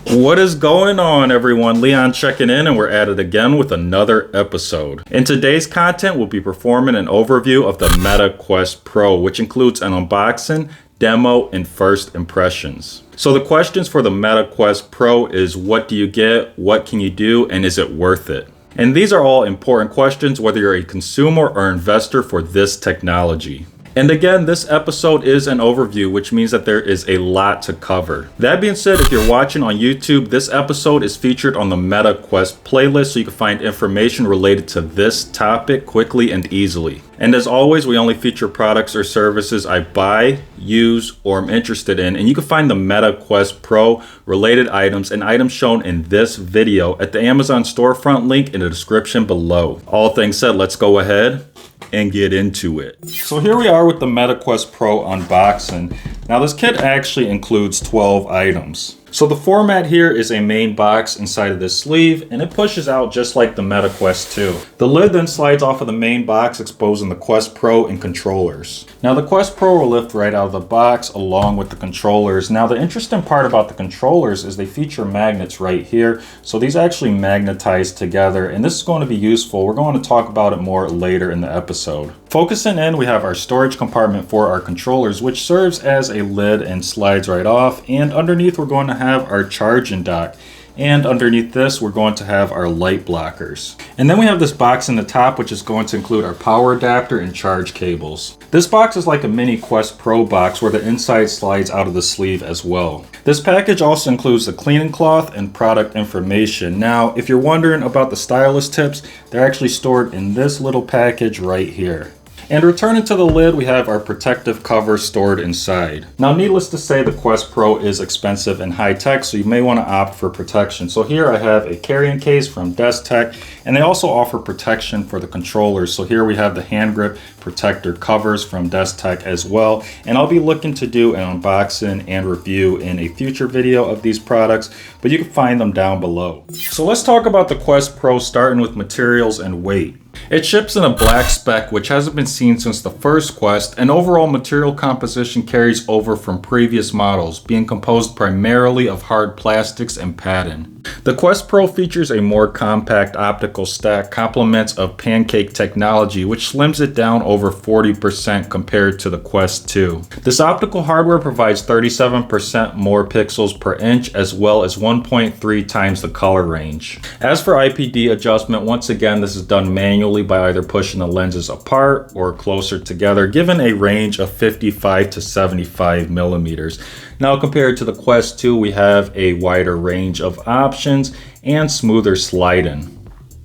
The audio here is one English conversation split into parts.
What is going on, everyone? Leon checking in, and we're at it again with another episode. In today's content, we'll be performing an overview of the Meta Quest Pro, which includes an unboxing, demo, and first impressions. So the questions for the Meta Quest Pro is, what do you get, what can you do, and is it worth it? And these are all important questions whether you're a consumer or investor for this technology. And again, this episode is an overview, which means that there is a lot to cover. That being said, if you're watching on YouTube, this episode is featured on the Meta Quest playlist, so you can find information related to this topic quickly and easily. And as always, we only feature products or services I buy, use, or am interested in. And you can find the Meta Quest Pro related items and items shown in this video at the Amazon storefront link in the description below. All things said, let's go ahead and get into it. So here we are with the Meta Quest Pro unboxing. Now this kit actually includes 12 items. So the format here is a main box inside of this sleeve, and it pushes out just like the Meta Quest 2. The lid then slides off of the main box, exposing the Quest Pro and controllers. Now the Quest Pro will lift right out of the box along with the controllers. Now the interesting part about the controllers is they feature magnets right here. So these actually magnetize together, and this is going to be useful. We're going to talk about it more later in the episode. Focusing in, we have our storage compartment for our controllers, which serves as a lid and slides right off. And underneath, we're going to have our charging dock. And underneath this, we're going to have our light blockers. And then we have this box in the top, which is going to include our power adapter and charge cables. This box is like a mini Quest Pro box where the inside slides out of the sleeve as well. This package also includes the cleaning cloth and product information. Now, if you're wondering about the stylus tips, they're actually stored in this little package right here. And returning to the lid, we have our protective cover stored inside. Now, needless to say, the Quest Pro is expensive and high-tech, so you may want to opt for protection. So here I have a carrying case from Tech, and they also offer protection for the controllers. So here we have the hand grip protector covers from Tech as well. And I'll be looking to do an unboxing and review in a future video of these products, but you can find them down below. So let's talk about the Quest Pro, starting with materials and weight. It ships in a black spec, which hasn't been seen since the first Quest, and overall material composition carries over from previous models, being composed primarily of hard plastics and padding. The Quest Pro features a more compact optical stack, complements of pancake technology, which slims it down over 40% compared to the Quest 2. This optical hardware provides 37% more pixels per inch, as well as 1.3 times the color range. As for IPD adjustment, once again, this is done manually by either pushing the lenses apart or closer together, given a range of 55 to 75 millimeters. Now, compared to the Quest 2, we have a wider range of options and smoother sliding.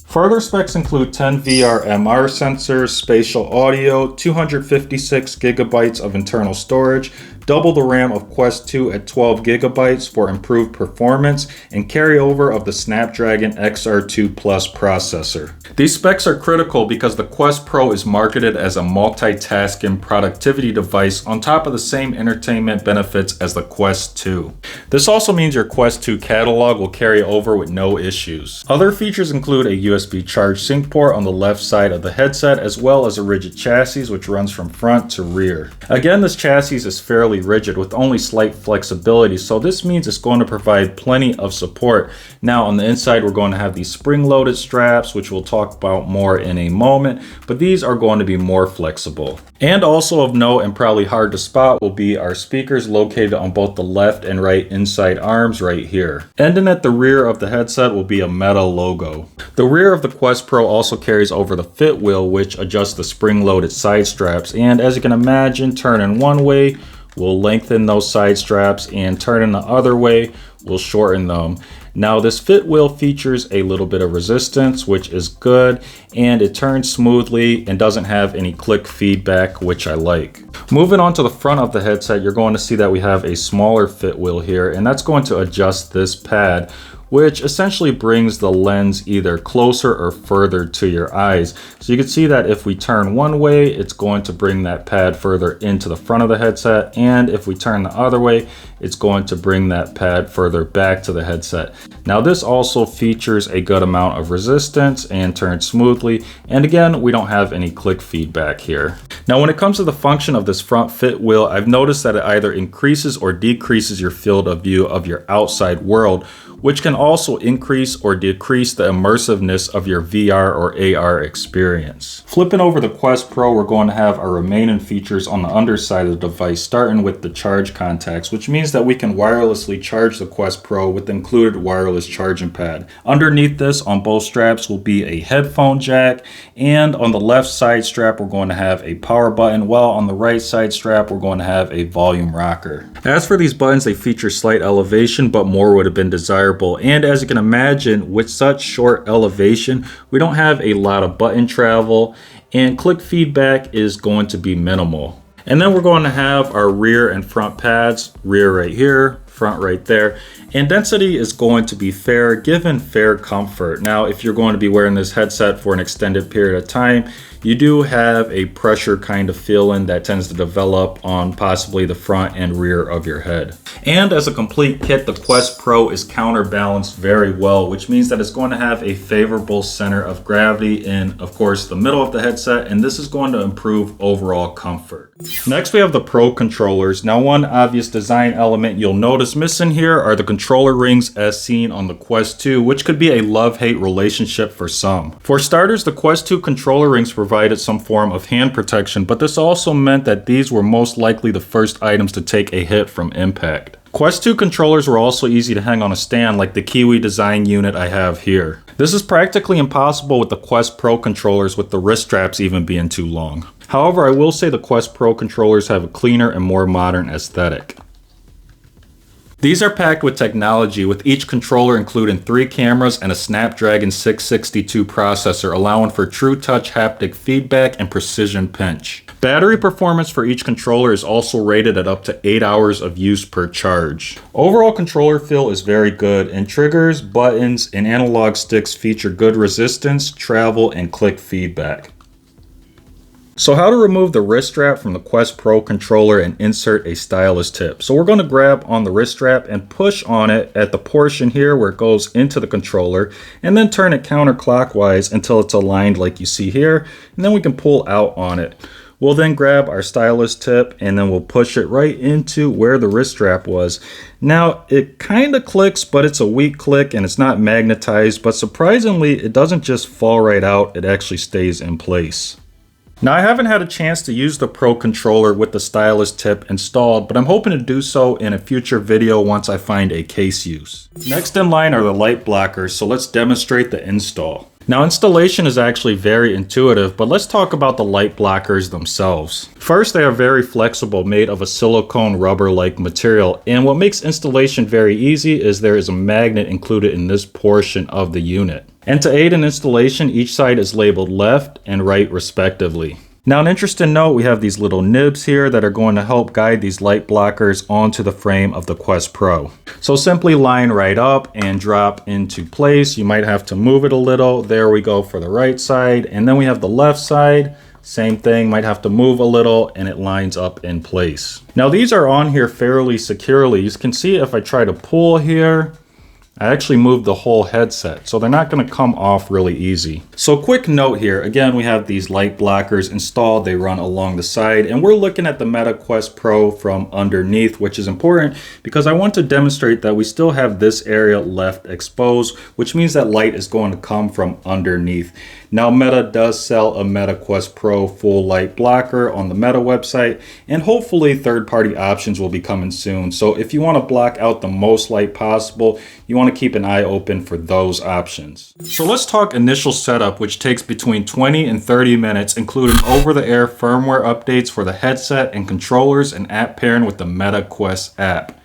Further specs include 10 VR MR sensors, spatial audio, 256 gigabytes of internal storage, double the RAM of Quest 2 at 12 gigabytes for improved performance, and carryover of the Snapdragon XR2 Plus processor. These specs are critical because the Quest Pro is marketed as a multitasking productivity device on top of the same entertainment benefits as the Quest 2. This also means your Quest 2 catalog will carry over with no issues. Other features include a USB charge sync port on the left side of the headset, as well as a rigid chassis which runs from front to rear. Again, this chassis is fairly rigid with only slight flexibility, so this means it's going to provide plenty of support. Now on the inside, we're going to have these spring-loaded straps, which we'll talk about more in a moment, but these are going to be more flexible. And also of note, and probably hard to spot, will be our speakers located on both the left and right inside arms right here. Ending at the rear of the headset will be a Meta logo. The rear of the Quest Pro also carries over the fit wheel, which adjusts the spring-loaded side straps, and as you can imagine, turning one way will lengthen those side straps, and turning the other way will shorten them. Now this fit wheel features a little bit of resistance, which is good, and it turns smoothly and doesn't have any click feedback, which I like. Moving on to the front of the headset, you're going to see that we have a smaller fit wheel here, and that's going to adjust this pad, which essentially brings the lens either closer or further to your eyes. So you can see that if we turn one way, it's going to bring that pad further into the front of the headset, and if we turn the other way, it's going to bring that pad further back to the headset. Now this also features a good amount of resistance and turns smoothly, and again, we don't have any click feedback here. Now when it comes to the function of this front fit wheel, I've noticed that it either increases or decreases your field of view of your outside world, which can also increase or decrease the immersiveness of your VR or AR experience. Flipping over the Quest Pro, we're going to have our remaining features on the underside of the device, starting with the charge contacts, which means that we can wirelessly charge the Quest Pro with the included wireless charging pad. Underneath this on both straps will be a headphone jack, and on the left side strap we're going to have a power button, while on the right side strap we're going to have a volume rocker. As for these buttons, they feature slight elevation, but more would have been desired. And as you can imagine, with such short elevation, we don't have a lot of button travel, and click feedback is going to be minimal. And then we're going to have our rear and front pads, rear right here, front right there. And density is going to be fair, given fair comfort. Now, if you're going to be wearing this headset for an extended period of time, you do have a pressure kind of feeling that tends to develop on possibly the front and rear of your head. And as a complete kit, the Quest Pro is counterbalanced very well, which means that it's going to have a favorable center of gravity in, of course, the middle of the headset, and this is going to improve overall comfort. Next, we have the Pro controllers. Now, one obvious design element you'll notice missing here are the controller rings as seen on the Quest 2, which could be a love-hate relationship for some. For starters, the Quest 2 controller rings provided some form of hand protection, but this also meant that these were most likely the first items to take a hit from impact. Quest 2 controllers were also easy to hang on a stand, like the Kiwi design unit I have here. This is practically impossible with the Quest Pro controllers, with the wrist straps even being too long. However, I will say the Quest Pro controllers have a cleaner and more modern aesthetic. These are packed with technology, with each controller including 3 cameras and a Snapdragon 662 processor, allowing for true touch haptic feedback and precision pinch. Battery performance for each controller is also rated at up to 8 hours of use per charge. Overall controller feel is very good, and triggers, buttons, and analog sticks feature good resistance, travel, and click feedback. So how to remove the wrist strap from the Quest Pro controller and insert a stylus tip. So we're going to grab on the wrist strap and push on it at the portion here where it goes into the controller, and then turn it counterclockwise until it's aligned like you see here, and then we can pull out on it. We'll then grab our stylus tip and then we'll push it right into where the wrist strap was. Now it kind of clicks, but it's a weak click and it's not magnetized, but surprisingly it doesn't just fall right out, it actually stays in place. Now I haven't had a chance to use the Pro controller with the stylus tip installed, but I'm hoping to do so in a future video once I find a case use. Next in line are the light blockers, so let's demonstrate the install. Now installation is actually very intuitive, but let's talk about the light blockers themselves. First, they are very flexible, made of a silicone rubber-like material, and what makes installation very easy is there is a magnet included in this portion of the unit. And to aid in installation, each side is labeled left and right respectively. Now, an interesting note, we have these little nibs here that are going to help guide these light blockers onto the frame of the Quest Pro. So simply line right up and drop into place. You might have to move it a little. There we go for the right side. And then we have the left side. Same thing, might have to move a little and it lines up in place. Now these are on here fairly securely. You can see if I try to pull here, I actually moved the whole headset, so they're not going to come off really easy. So quick note here, again, we have these light blockers installed. They run along the side, and we're looking at the Meta Quest Pro from underneath, which is important because I want to demonstrate that we still have this area left exposed, which means that light is going to come from underneath. Now Meta does sell a Meta Quest Pro full light blocker on the Meta website, and hopefully third-party options will be coming soon. So if you want to block out the most light possible, you want to keep an eye open for those options. So let's talk initial setup, which takes between 20 and 30 minutes, including over-the-air firmware updates for the headset and controllers and app pairing with the Meta Quest app.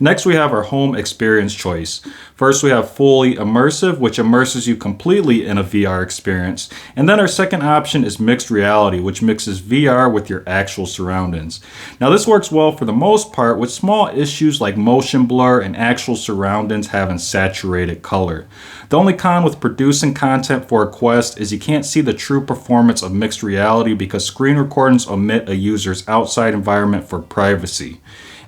Next, we have our home experience choice. First, we have fully immersive, which immerses you completely in a VR experience. And then our second option is mixed reality, which mixes VR with your actual surroundings. Now, this works well for the most part with small issues like motion blur and actual surroundings having saturated color. The only con with producing content for a Quest is you can't see the true performance of mixed reality because screen recordings omit a user's outside environment for privacy.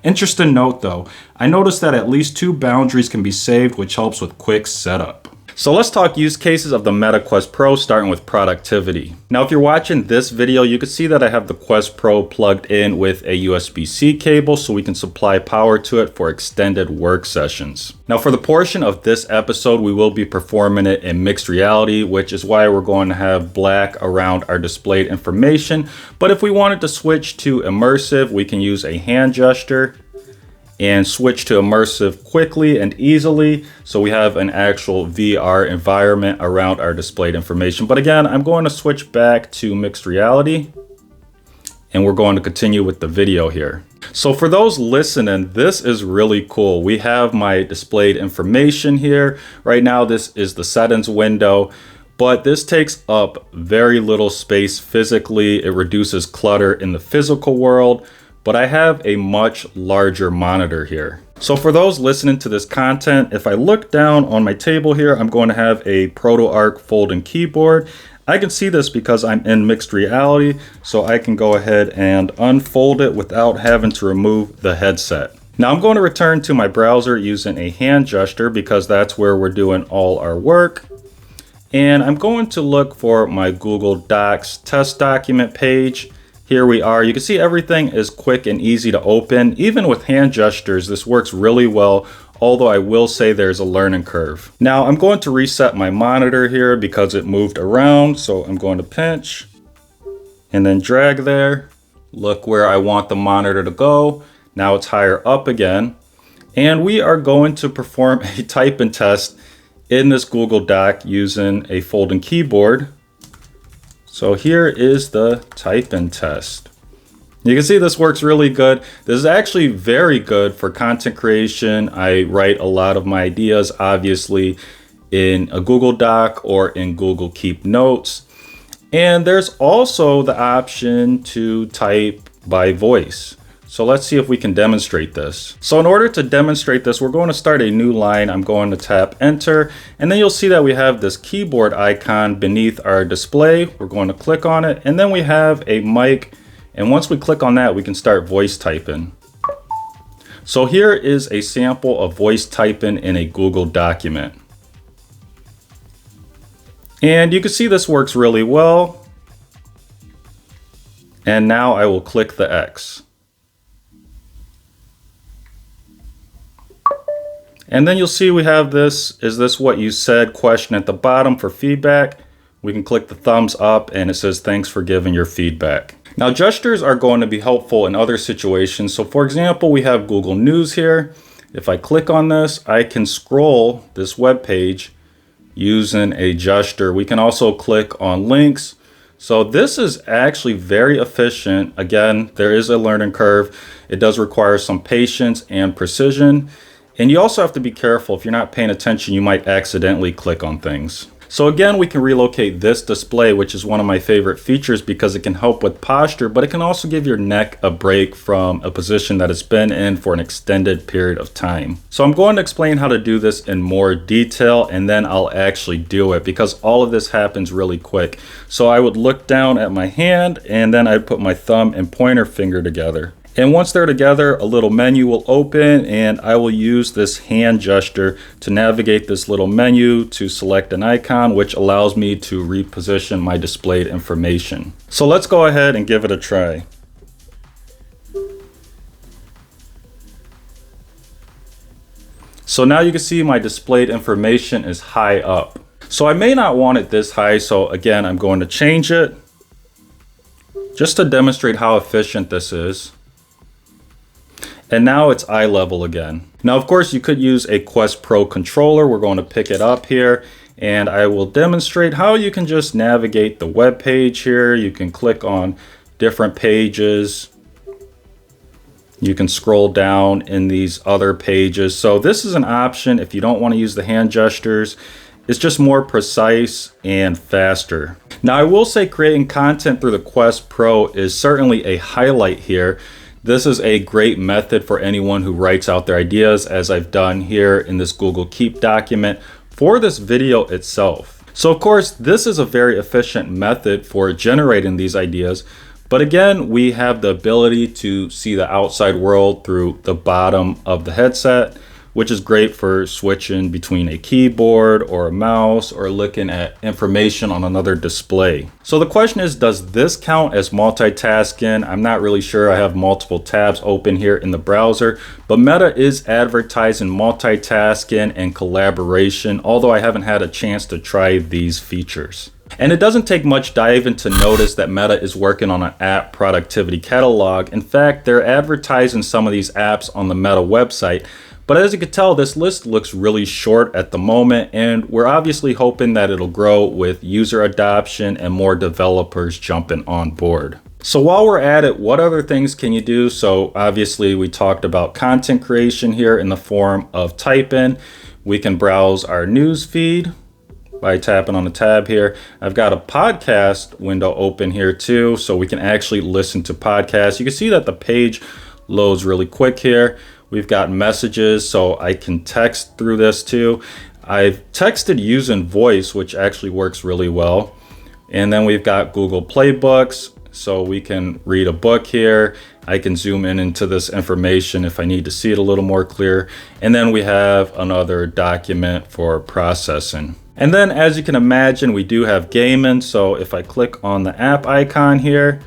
Interesting note though, I noticed that at least 2 boundaries can be saved, which helps with quick setup. So let's talk use cases of the Meta Quest Pro, starting with productivity. Now, if you're watching this video, you can see that I have the Quest Pro plugged in with a USB-C cable so we can supply power to it for extended work sessions. Now, for the portion of this episode, we will be performing it in mixed reality, which is why we're going to have black around our displayed information. But if we wanted to switch to immersive, we can use a hand gesture and switch to immersive quickly and easily, so we have an actual VR environment around our displayed information. But again, I'm going to switch back to mixed reality and we're going to continue with the video here. So for those listening, this is really cool. We have my displayed information here. Right now, this is the settings window, but this takes up very little space physically. It reduces clutter in the physical world, but I have a much larger monitor here. So for those listening to this content, if I look down on my table here, I'm going to have a ProtoArc folding keyboard. I can see this because I'm in mixed reality, so I can go ahead and unfold it without having to remove the headset. Now I'm going to return to my browser using a hand gesture because that's where we're doing all our work. And I'm going to look for my Google Docs test document page. Here we are. You can see everything is quick and easy to open. Even with hand gestures, this works really well, although I will say there's a learning curve. Now I'm going to reset my monitor here because it moved around. So I'm going to pinch and then drag there. Look where I want the monitor to go. Now it's higher up again. And we are going to perform a typing test in this Google Doc using a folding keyboard. So here is the typing test. You can see this works really good. This is actually very good for content creation. I write a lot of my ideas, obviously, in a Google Doc or in Google Keep Notes. And there's also the option to type by voice. So let's see if we can demonstrate this. So in order to demonstrate this, we're going to start a new line. I'm going to tap enter, and then you'll see that we have this keyboard icon beneath our display. We're going to click on it, and then we have a mic. And once we click on that, we can start voice typing. So here is a sample of voice typing in a Google document. And you can see this works really well. And now I will click the X. And then you'll see we have this, is this what you said, question at the bottom for feedback. We can click the thumbs up and it says, thanks for giving your feedback. Now gestures are going to be helpful in other situations. So for example, we have Google News here. If I click on this, I can scroll this web page using a gesture. We can also click on links. So this is actually very efficient. Again, there is a learning curve. It does require some patience and precision. And you also have to be careful. If you're not paying attention, you might accidentally click on things. So again, we can relocate this display, which is one of my favorite features because it can help with posture, but it can also give your neck a break from a position that it's been in for an extended period of time. So I'm going to explain how to do this in more detail, and then I'll actually do it because all of this happens really quick. So I would look down at my hand and then I'd put my thumb and pointer finger together. And once they're together, a little menu will open and I will use this hand gesture to navigate this little menu to select an icon, which allows me to reposition my displayed information. So let's go ahead and give it a try. So now you can see my displayed information is high up. So I may not want it this high. So again, I'm going to change it just to demonstrate how efficient this is. And now it's eye level again. Now, of course, you could use a Quest Pro controller. We're going to pick it up here and I will demonstrate how you can just navigate the web page here. You can click on different pages. You can scroll down in these other pages. So this is an option if you don't want to use the hand gestures. It's just more precise and faster. Now I will say creating content through the Quest Pro is certainly a highlight here. This is a great method for anyone who writes out their ideas, as I've done here in this Google Keep document for this video itself. So of course, this is a very efficient method for generating these ideas. But again, we have the ability to see the outside world through the bottom of the headset, which is great for switching between a keyboard or a mouse or looking at information on another display. So the question is, does this count as multitasking? I'm not really sure. I have multiple tabs open here in the browser, but Meta is advertising multitasking and collaboration, although I haven't had a chance to try these features. And it doesn't take much diving to notice that Meta is working on an app productivity catalog. In fact, they're advertising some of these apps on the Meta website. But as you can tell, this list looks really short at the moment, and we're obviously hoping that it'll grow with user adoption and more developers jumping on board. So while we're at it, what other things can you do? So obviously we talked about content creation here in the form of type-in. We can browse our news feed by tapping on the tab here. I've got a podcast window open here too, so we can actually listen to podcasts. You can see that the page loads really quick here. We've got messages, so I can text through this too. I've texted using voice, which actually works really well. And then we've got Google Playbooks, so we can read a book here. I can zoom in into this information if I need to see it a little more clear. And then we have another document for processing. And then as you can imagine, we do have gaming. So if I click on the app icon here,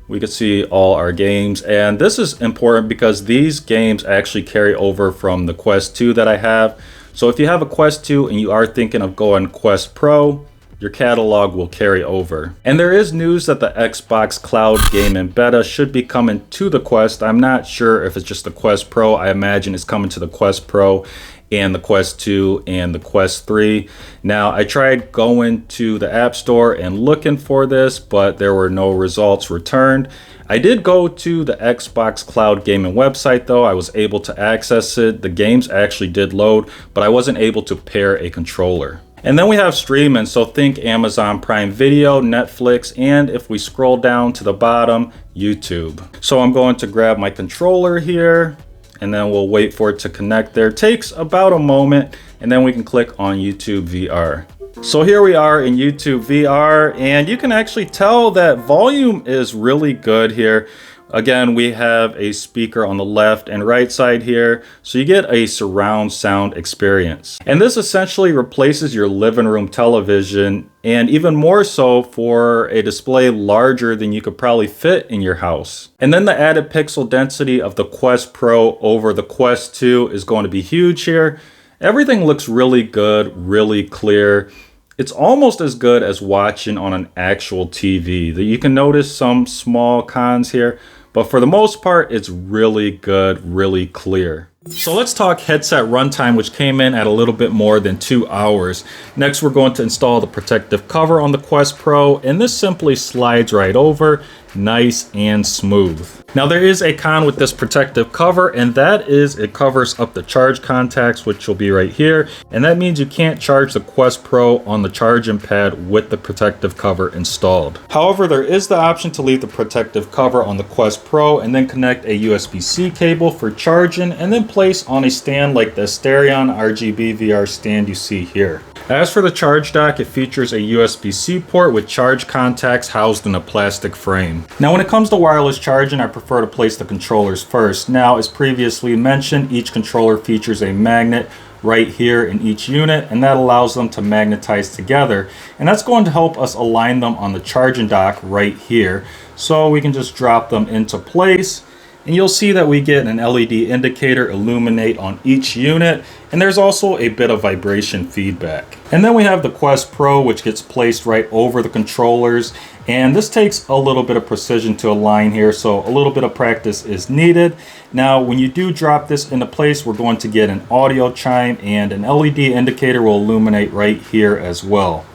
we can see all our games. And this is important because these games actually carry over from the Quest 2 that I have. So if you have a Quest 2 and you are thinking of going Quest Pro, your catalog will carry over. And there is news that the Xbox Cloud Gaming Beta should be coming to the Quest. I'm not sure if it's just the Quest Pro. I imagine it's coming to the Quest Pro and the Quest 2 and the Quest 3. Now, I tried going to the App Store and looking for this, but there were no results returned. I did go to the Xbox Cloud Gaming website though. I was able to access it. The games actually did load, but I wasn't able to pair a controller. And then we have streaming, so think Amazon Prime Video, Netflix, and if we scroll down to the bottom, YouTube. So I'm going to grab my controller here, and then we'll wait for it to connect there. It takes about a moment, and then we can click on YouTube VR. So here we are in YouTube VR, and you can actually tell that volume is really good here. Again, we have a speaker on the left and right side here, so you get a surround sound experience. And this essentially replaces your living room television, and even more so for a display larger than you could probably fit in your house. And then the added pixel density of the Quest Pro over the Quest 2 is going to be huge here. Everything looks really good, really clear. It's almost as good as watching on an actual TV. You can notice some small cons here, but for the most part, it's really good, really clear. So let's talk headset runtime, which came in at a little bit more than 2 hours. Next, we're going to install the protective cover on the Quest Pro, and this simply slides right over, nice and smooth. Now there is a con with this protective cover, and that is it covers up the charge contacts, which will be right here. And that means you can't charge the Quest Pro on the charging pad with the protective cover installed. However, there is the option to leave the protective cover on the Quest Pro and then connect a USB-C cable for charging and then place on a stand like the Asterion RGB VR stand you see here. As for the charge dock, it features a USB-C port with charge contacts housed in a plastic frame. Now when it comes to wireless charging, I prefer to place the controllers first. Now, as previously mentioned, each controller features a magnet right here in each unit, and that allows them to magnetize together. And that's going to help us align them on the charging dock right here. So we can just drop them into place. And you'll see that we get an LED indicator illuminate on each unit, and there's also a bit of vibration feedback. And then we have the Quest Pro, which gets placed right over the controllers, and this takes a little bit of precision to align here, so a little bit of practice is needed. Now when you do drop this into place, we're going to get an audio chime, and an LED indicator will illuminate right here as well.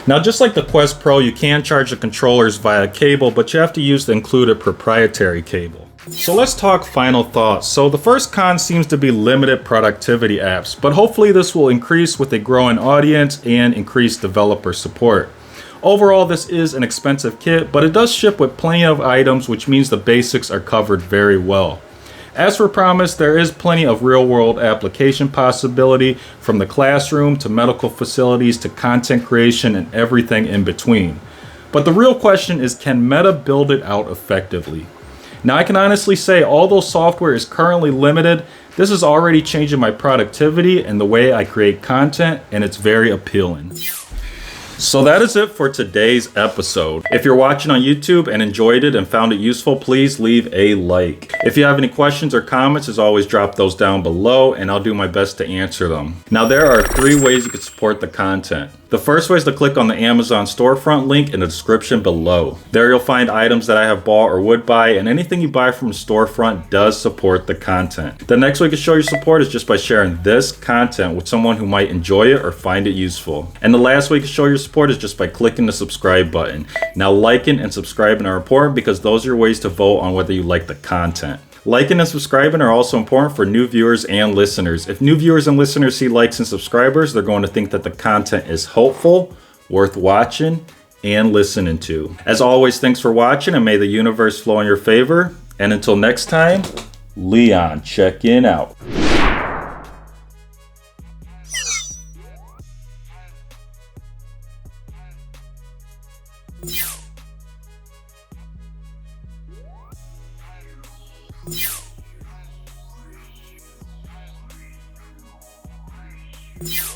Now, just like the Quest Pro, you can charge the controllers via cable, but you have to use the included proprietary cable. So let's talk final thoughts. So the first con seems to be limited productivity apps, but hopefully this will increase with a growing audience and increased developer support. Overall, this is an expensive kit, but it does ship with plenty of items, which means the basics are covered very well. As for promise, there is plenty of real-world application possibility, from the classroom to medical facilities to content creation and everything in between. But the real question is, can Meta build it out effectively? Now, I can honestly say, although software is currently limited, this is already changing my productivity and the way I create content, and it's very appealing. So that is it for today's episode. If you're watching on YouTube and enjoyed it and found it useful, please leave a like. If you have any questions or comments, as always, drop those down below and I'll do my best to answer them. Now, there are 3 ways you can support the content. The first way is to click on the Amazon storefront link in the description below. There you'll find items that I have bought or would buy, and anything you buy from the storefront does support the content. The next way you can show your support is just by sharing this content with someone who might enjoy it or find it useful. And the last way you can show your support is just by clicking the subscribe button. Now, liking and subscribing are important because those are your ways to vote on whether you like the content. Liking and subscribing are also important for new viewers and listeners. If new viewers and listeners see likes and subscribers, they're going to think that the content is helpful, worth watching, and listening to. As always, thanks for watching, and may the universe flow in your favor. And until next time, Leon checkin out. You